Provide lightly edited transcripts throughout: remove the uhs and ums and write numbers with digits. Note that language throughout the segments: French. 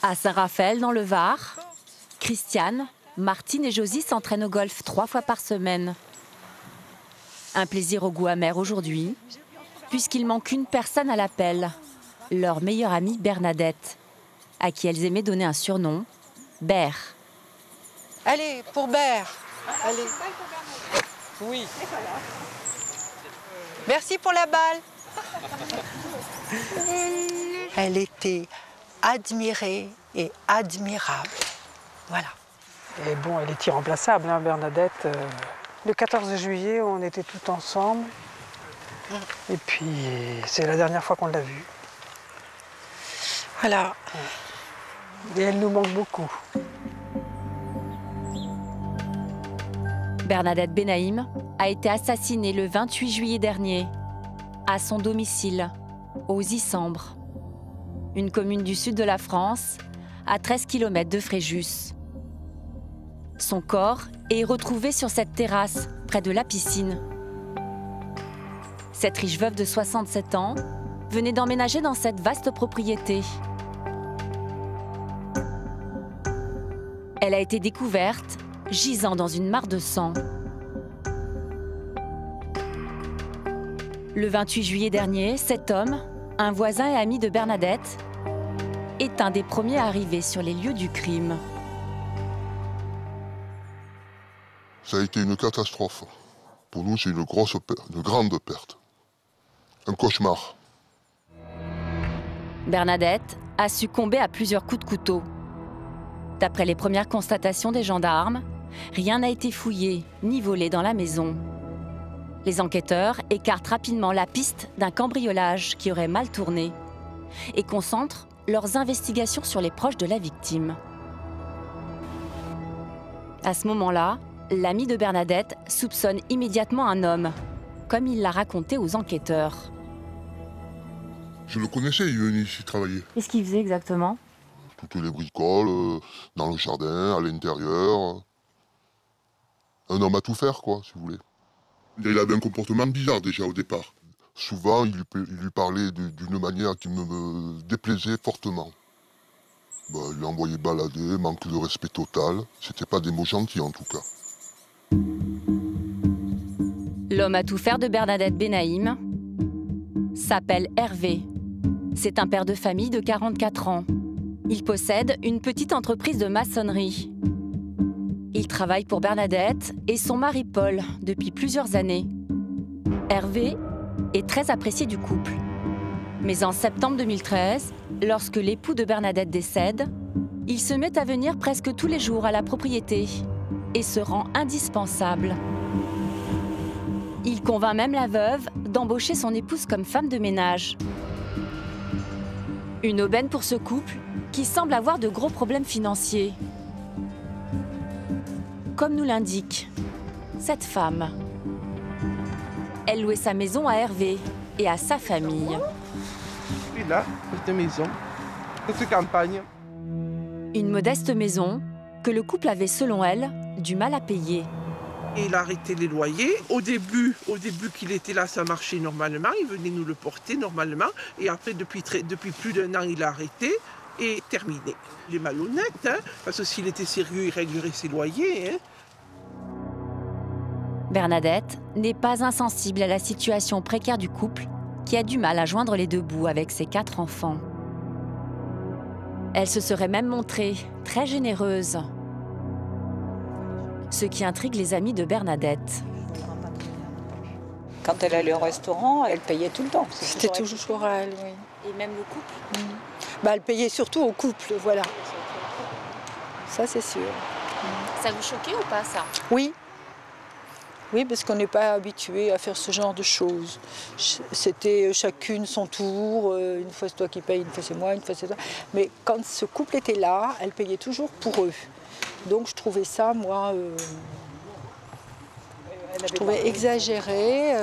À Saint-Raphaël, dans le Var, Christiane, Martine et Josie s'entraînent au golf 3 fois par semaine. Un plaisir au goût amer aujourd'hui, puisqu'il manque une personne à l'appel, leur meilleure amie Bernadette, à qui elles aimaient donner un surnom, Ber. Allez, pour Ber. Allez. Oui. Merci pour la balle. Elle était admirée et admirable. Voilà. Et bon, elle est irremplaçable, hein, Bernadette. Le 14 juillet, on était tous ensemble. Et puis, c'est la dernière fois qu'on l'a vue. Voilà. Et elle nous manque beaucoup. Bernadette Benaïm a été assassinée le 28 juillet dernier, à son domicile, aux Issambres, une commune du sud de la France, à 13 km de Fréjus. Son corps est retrouvé sur cette terrasse, près de la piscine. Cette riche veuve de 67 ans venait d'emménager dans cette vaste propriété. Elle a été découverte, gisant dans une mare de sang. Le 28 juillet dernier, cet homme, un voisin et ami de Bernadette, est un des premiers arrivés sur les lieux du crime. Ça a été une catastrophe. Pour nous, c'est une grande perte. Un cauchemar. Bernadette a succombé à plusieurs coups de couteau. D'après les premières constatations des gendarmes, rien n'a été fouillé ni volé dans la maison. Les enquêteurs écartent rapidement la piste d'un cambriolage qui aurait mal tourné et concentrent leurs investigations sur les proches de la victime. À ce moment-là, l'ami de Bernadette soupçonne immédiatement un homme, comme il l'a raconté aux enquêteurs. Je le connaissais, il venait ici travailler. Qu'est-ce qu'il faisait exactement? Toutes les bricoles, dans le jardin, à l'intérieur. Un homme à tout faire, quoi, si vous voulez. Il avait un comportement bizarre déjà au départ. Souvent, il lui parlait d'une manière qui me déplaisait fortement. Il l'envoyait balader, manque de respect total. C'était pas des mots gentils en tout cas. L'homme à tout faire de Bernadette Benaïm s'appelle Hervé. C'est un père de famille de 44 ans. Il possède une petite entreprise de maçonnerie. Il travaille pour Bernadette et son mari Paul depuis plusieurs années. Hervé est très apprécié du couple. Mais en septembre 2013, lorsque l'époux de Bernadette décède, il se met à venir presque tous les jours à la propriété et se rend indispensable. Il convainc même la veuve d'embaucher son épouse comme femme de ménage. Une aubaine pour ce couple qui semble avoir de gros problèmes financiers. Comme nous l'indique cette femme. Elle louait sa maison à Hervé et à sa famille. Et là, cette maison, cette campagne. Une modeste maison que le couple avait, selon elle, du mal à payer. Il a arrêté les loyers. Au début qu'il était là, ça marchait normalement. Il venait nous le porter normalement. Et après, depuis plus d'1 an, il a arrêté et terminé. Il est malhonnête, hein, parce que s'il était sérieux, il réglerait ses loyers. Hein. Bernadette n'est pas insensible à la situation précaire du couple qui a du mal à joindre les 2 bouts avec ses 4 enfants. Elle se serait même montrée très généreuse. Ce qui intrigue les amis de Bernadette. Quand elle allait au restaurant, elle payait tout le temps. C'était toujours à elle, oui. Et même le couple Elle payait surtout au couple, voilà. Ça, c'est sûr. Ça vous choquait ou pas, ça? Oui. Oui, parce qu'on n'est pas habitué à faire ce genre de choses. C'était chacune son tour, une fois c'est toi qui payes, une fois c'est moi, une fois c'est toi. Mais quand ce couple était là, elle payait toujours pour eux. Donc je trouvais ça, moi, je trouvais exagéré.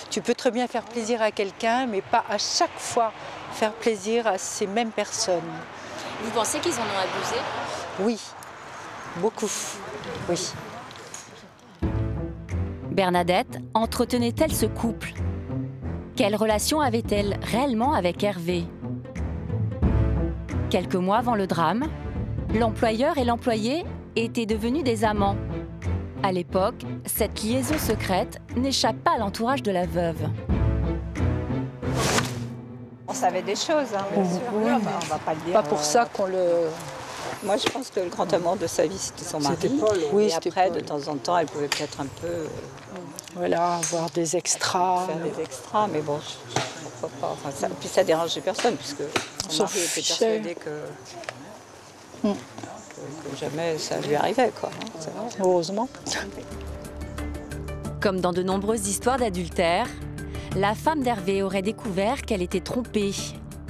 Tu peux très bien faire plaisir à quelqu'un, mais pas à chaque fois faire plaisir à ces mêmes personnes. Vous pensez qu'ils en ont abusé? Oui, beaucoup, oui. Bernadette entretenait-elle ce couple? Quelle relation avait-elle réellement avec Hervé? Quelques mois avant le drame, l'employeur et l'employé étaient devenus des amants. À l'époque, cette liaison secrète n'échappe pas à l'entourage de la veuve. On savait des choses, hein, bien sûr. Oui, Non, bah, on va pas le dire. Pas pour ça qu'on le... Moi, je pense que le grand amour de sa vie, c'était son mari. C'était Paul. Oui, et c'était après, Paul. de temps en temps, elle pouvait peut-être un peu Voilà, avoir des extras. faire des extras, mais bon, pourquoi pas. Enfin, ça, puis ça dérangeait personne, puisque son S'en mari était fichait. persuadé que jamais ça lui arrivait, quoi. Hein, c'est vrai. Heureusement. Comme dans de nombreuses histoires d'adultère, la femme d'Hervé aurait découvert qu'elle était trompée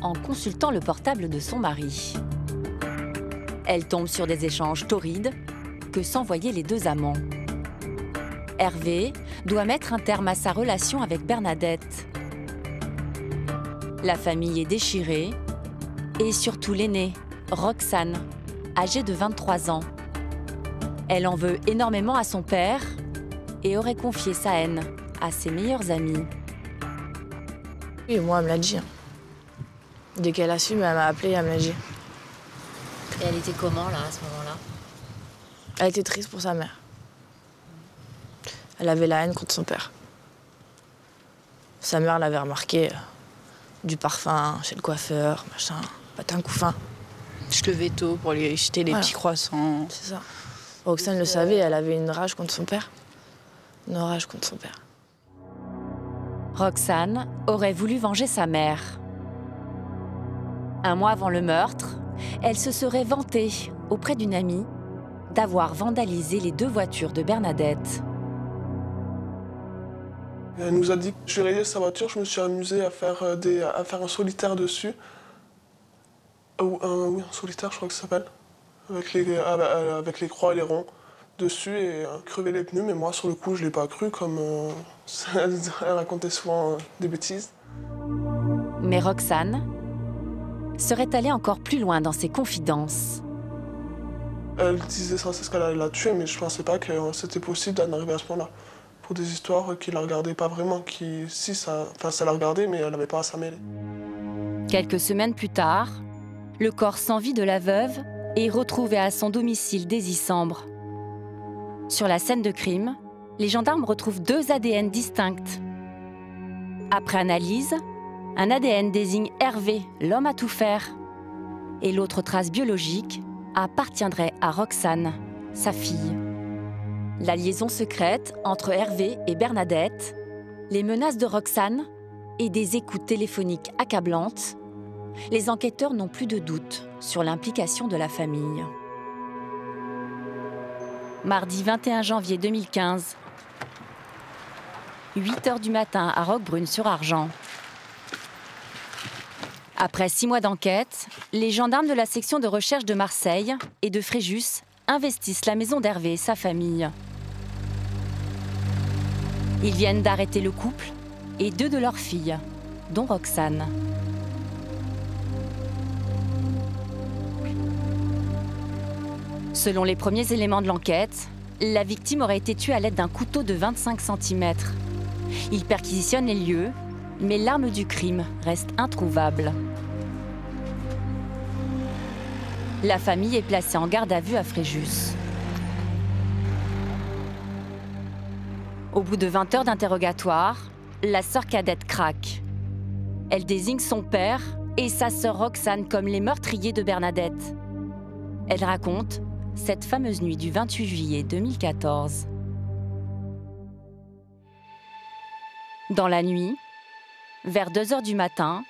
en consultant le portable de son mari. Elle tombe sur des échanges torrides que s'envoyaient les deux amants. Hervé doit mettre un terme à sa relation avec Bernadette. La famille est déchirée et surtout l'aînée, Roxane, âgée de 23 ans. Elle en veut énormément à son père et aurait confié sa haine à ses meilleurs amis. Oui, moi, elle me l'a dit. Dès qu'elle a su, elle m'a appelé, elle me l'a dit. Et elle était comment là, à ce moment-là? Elle était triste pour sa mère. Elle avait la haine contre son père. Sa mère l'avait remarqué. Du parfum chez le coiffeur, machin, patin couffin. Je levais tôt pour lui jeter les petits croissants. C'est ça. Roxane le savait, elle avait une rage contre son père. Une rage contre son père. Roxane aurait voulu venger sa mère. Un mois avant le meurtre, elle se serait vantée auprès d'une amie d'avoir vandalisé les 2 voitures de Bernadette. Elle nous a dit que je rayais sa voiture, je me suis amusée à faire un solitaire dessus. Oui, un solitaire, je crois que ça s'appelle. Avec les croix et les ronds dessus et crever les pneus. Mais moi, sur le coup, je ne l'ai pas cru, comme elle racontait souvent des bêtises. Mais Roxane serait allée encore plus loin dans ses confidences. Elle disait sans cesse qu'elle allait la tuer, mais je ne pensais pas que c'était possible d'en arriver à ce point-là. Pour des histoires qui ne la regardaient pas vraiment, ça la regardait, mais elle n'avait pas à s'en mêler. Quelques semaines plus tard, le corps sans vie de la veuve est retrouvé à son domicile d'Aisy-Sambre. Sur la scène de crime, les gendarmes retrouvent 2 ADN distincts. Après analyse, un ADN désigne Hervé, l'homme à tout faire. Et l'autre trace biologique appartiendrait à Roxane, sa fille. La liaison secrète entre Hervé et Bernadette, les menaces de Roxane et des écoutes téléphoniques accablantes, les enquêteurs n'ont plus de doute sur l'implication de la famille. Mardi 21 janvier 2015, 8h du matin à Roquebrune-sur-Argent. Après 6 mois d'enquête, les gendarmes de la section de recherche de Marseille et de Fréjus investissent la maison d'Hervé et sa famille. Ils viennent d'arrêter le couple et 2 de leurs filles, dont Roxane. Selon les premiers éléments de l'enquête, la victime aurait été tuée à l'aide d'un couteau de 25 cm. Ils perquisitionnent les lieux, mais l'arme du crime reste introuvable. La famille est placée en garde à vue à Fréjus. Au bout de 20 heures d'interrogatoire, la sœur cadette craque. Elle désigne son père et sa sœur Roxane comme les meurtriers de Bernadette. Elle raconte cette fameuse nuit du 28 juillet 2014. Dans la nuit, vers 2h du matin,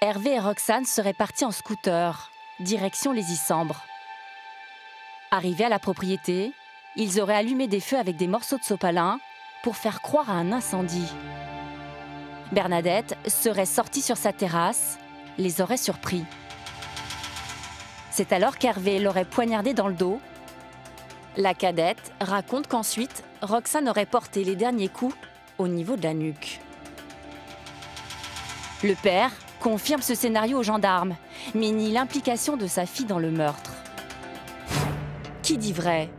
Hervé et Roxane seraient partis en scooter, direction les Aisy-Sambre. Arrivés à la propriété, ils auraient allumé des feux avec des morceaux de sopalin pour faire croire à un incendie. Bernadette serait sortie sur sa terrasse, les aurait surpris. C'est alors qu'Hervé l'aurait poignardée dans le dos. La cadette raconte qu'ensuite, Roxane aurait porté les derniers coups au niveau de la nuque. Le père confirme ce scénario aux gendarmes, mais nie l'implication de sa fille dans le meurtre. Qui dit vrai?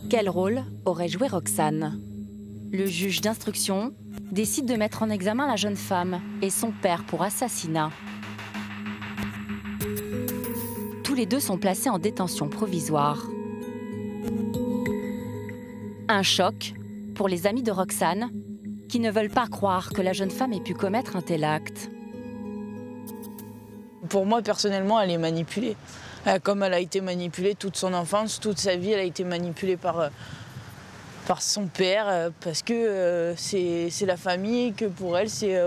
Quel rôle aurait joué Roxane? Le juge d'instruction décide de mettre en examen la jeune femme et son père pour assassinat. tous les deux sont placés en détention provisoire. Un choc pour les amis de Roxane, qui ne veulent pas croire que la jeune femme ait pu commettre un tel acte. Pour moi, personnellement, elle est manipulée. Comme elle a été manipulée toute son enfance, toute sa vie, elle a été manipulée par son père, parce que c'est la famille, que pour elle, c'est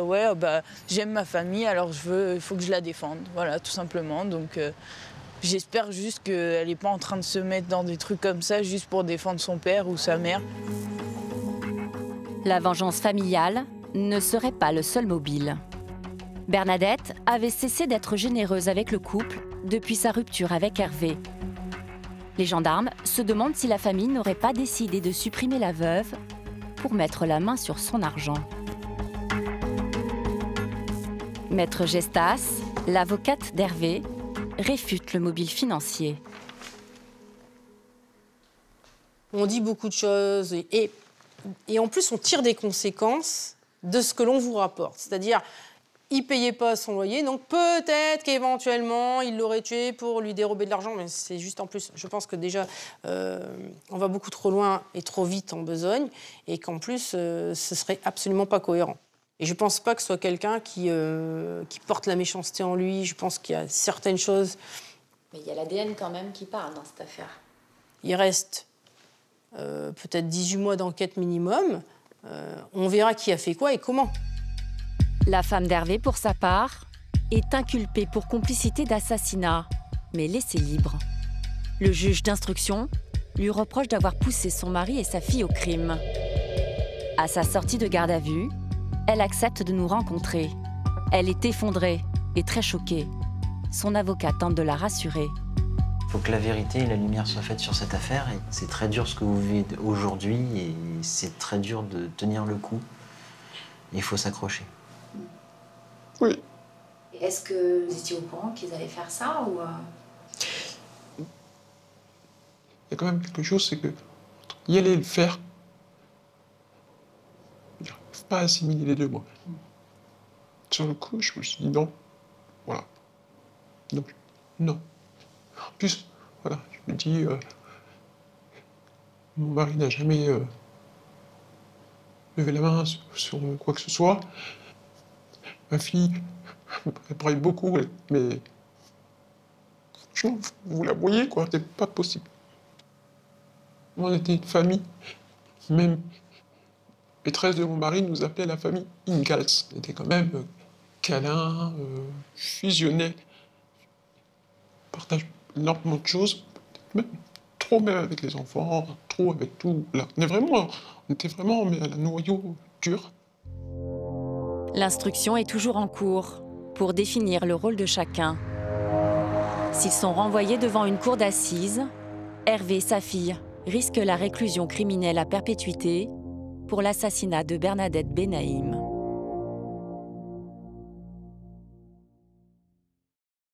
j'aime ma famille, alors il faut que je la défende. Voilà, tout simplement. Donc j'espère juste qu'elle n'est pas en train de se mettre dans des trucs comme ça juste pour défendre son père ou sa mère. La vengeance familiale ne serait pas le seul mobile. Bernadette avait cessé d'être généreuse avec le couple depuis sa rupture avec Hervé. Les gendarmes se demandent si la famille n'aurait pas décidé de supprimer la veuve pour mettre la main sur son argent. Maître Gestas, l'avocate d'Hervé, réfute le mobile financier. On dit beaucoup de choses et en plus on tire des conséquences de ce que l'on vous rapporte. C'est-à-dire, il ne payait pas son loyer, donc peut-être qu'éventuellement il l'aurait tué pour lui dérober de l'argent, mais c'est juste en plus. Je pense que déjà, on va beaucoup trop loin et trop vite en besogne, et qu'en plus, ce serait absolument pas cohérent. Et je ne pense pas que ce soit quelqu'un qui porte la méchanceté en lui. Je pense qu'il y a certaines choses... Mais il y a l'ADN quand même qui parle dans cette affaire. Il reste peut-être 18 mois d'enquête minimum. On verra qui a fait quoi et comment. La femme d'Hervé, pour sa part, est inculpée pour complicité d'assassinat, mais laissée libre. Le juge d'instruction lui reproche d'avoir poussé son mari et sa fille au crime. À sa sortie de garde à vue, elle accepte de nous rencontrer. Elle est effondrée et très choquée. Son avocat tente de la rassurer. Il faut que la vérité et la lumière soient faites sur cette affaire. Et c'est très dur ce que vous vivez aujourd'hui et c'est très dur de tenir le coup. Il faut s'accrocher. Oui. Est-ce que vous étiez au courant qu'ils allaient faire ça ou Il y a quand même quelque chose, c'est que y aller le faire, il n'arrive pas à assimiler les deux, moi. Sur le coup, je me suis dit non. Voilà. Donc, non. En plus, voilà, je me dis, mon mari n'a jamais levé la main sur quoi que ce soit. Ma fille, elle travaille beaucoup, mais franchement, vous la voyez, quoi, c'est pas possible. On était une famille, même maîtresse de mon mari nous appelait la famille Ingalls. On était quand même câlin, fusionnel, partage énormément de choses, même trop même avec les enfants, trop avec tout. Là, on était vraiment mais à la noyau dur. L'instruction est toujours en cours pour définir le rôle de chacun. S'ils sont renvoyés devant une cour d'assises, Hervé et sa fille risquent la réclusion criminelle à perpétuité pour l'assassinat de Bernadette Benaïm.